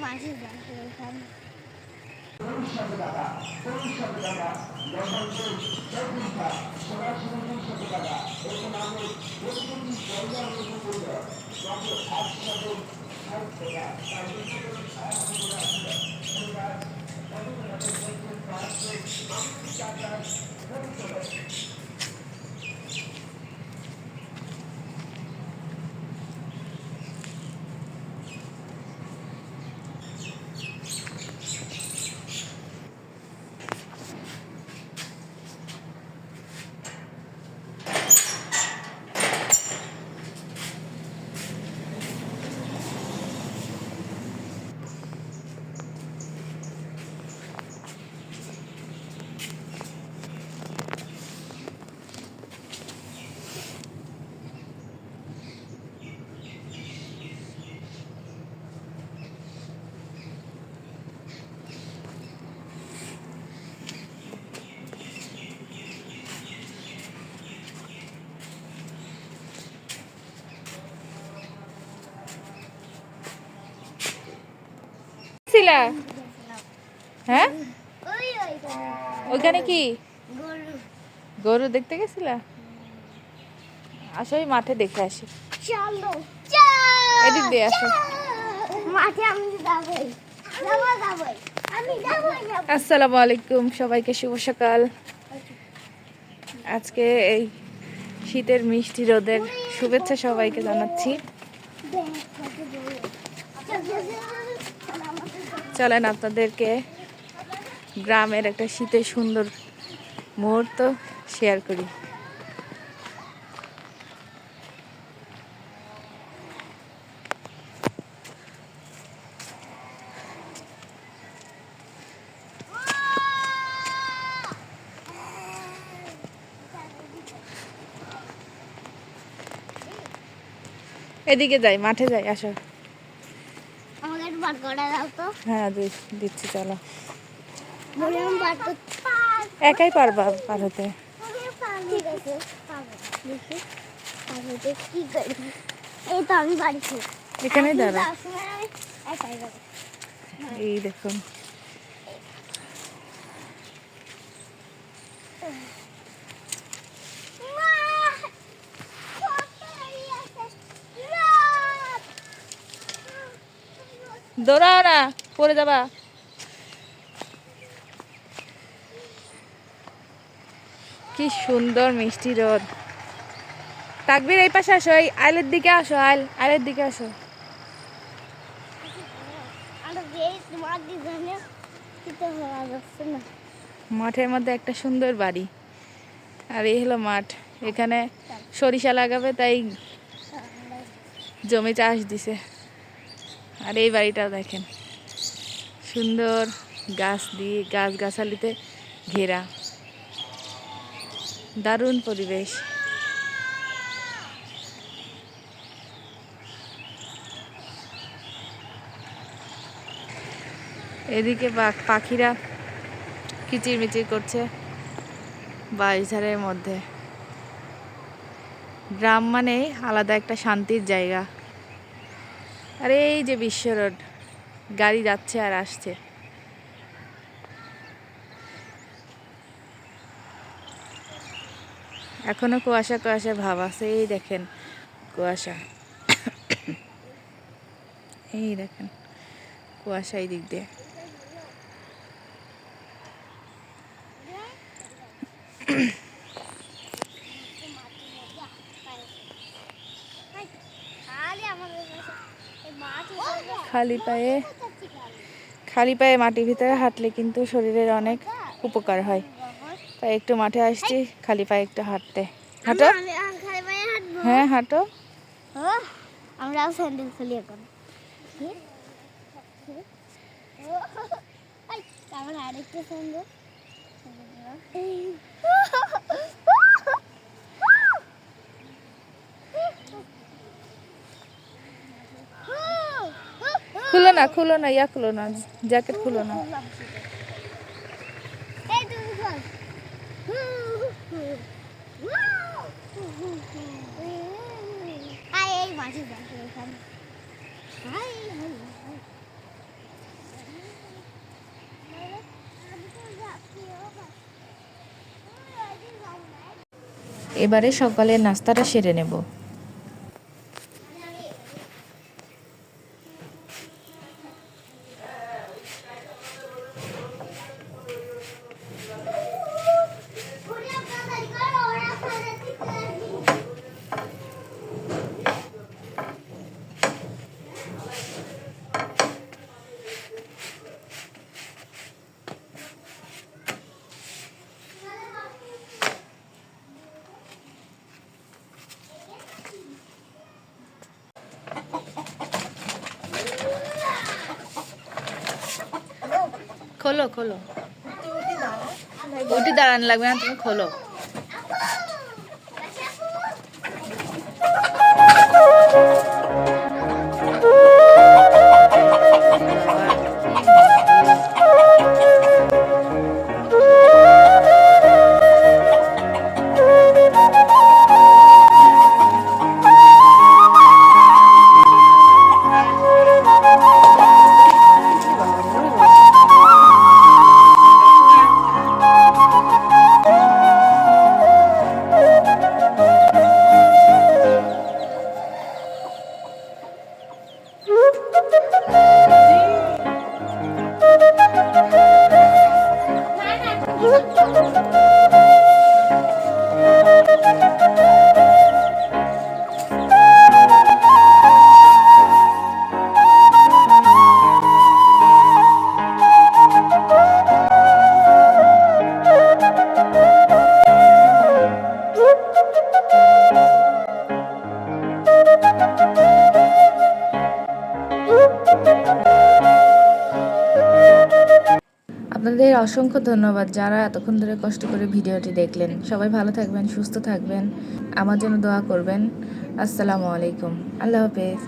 মাঝে যাচ্ছে এখানে। হ্যাঁ, ওইখানে কি গরু দেখতে গেছিলা? আসো এই মাঠে দেখে আসি। চলো এদিক দিয়ে আসো। মাঠে আমি যাবই আসসালামু আলাইকুম, সবাইকে শুভ সকাল। আজকে এই শীতের মিষ্টি রোদের শুভেচ্ছা সবাইকে জানাচ্ছি। চলেন আপনাদেরকে গ্রামের একটা শীতের সুন্দর মুহূর্ত শেয়ার করি। এদিকে যাই, মাঠে যাই, আসো। আমাকে একটু বার করে দাও তো। হ্যাঁ দিচ্ছি, চলো। বলে আমি বার করতে একাই পারবা পার হতে? ঠিক আছে, পারবো। দেখি পার হতে কি করবি। এই তো আমি বাড়িতে এখানেই দাঁড়া। একাই যাবো। এই দেখুন, দৌড়াও না, পড়ে যাবা। কি সুন্দর মিষ্টি রোদ। তাকবীর এই পাশে আসো, এই আইলের দিকে আসো, আইলের দিকে আসো। মাঠের মধ্যে একটা সুন্দর বাড়ি, আর এই হলো মাঠ। এখানে সরিষা লাগাবে, তাই জমি চাষ দিছে। আর এই বাড়িটা দেখেন, সুন্দর গাছ দিয়ে, গাছগাছালিতে ঘেরা, দারুণ পরিবেশ। এদিকে পাখিরা কিচিরমিচির করছে বাঁশঝাড়ের মধ্যে। গ্রাম মানে আলাদা একটা শান্তির জায়গা। আর এই যে বিশ্ব রোড, গাড়ি যাচ্ছে আর আসছে। এখনো কুয়াশা কুয়াশা ভাব আছে, এই দেখেন কুয়াশা, এই দেখেন কুয়াশা এই দিক দিয়ে। খালি পায়ে মাটির ভিতরে হাঁটলে কিন্তু শরীরের অনেক উপকার হয়, তাই একটু মাঠে আসছি খালি পায়ে একটু হাঁটতে। হাঁটো, হ্যাঁ হাঁটো। আমরাও স্যান্ডেল খুলি এখন। আমার আরেকটা স্যান্ডেল। খুলো না, ইয়া খুলো না, জ্যাকেট খুলো না। এবারে সকালের নাস্তাটা সেরে নেব। খোলো খোলো, উঠে দাঁড়ানো লাগবে না, তুমি খোলো। আপনাদের অসংখ্য ধন্যবাদ যারা এতক্ষণ ধরে কষ্ট করে ভিডিওটি দেখলেন। সবাই ভালো থাকবেন, সুস্থ থাকবেন, আমার জন্য দোয়া করবেন। আসসালামু আলাইকুম, আল্লাহ হাফেজ।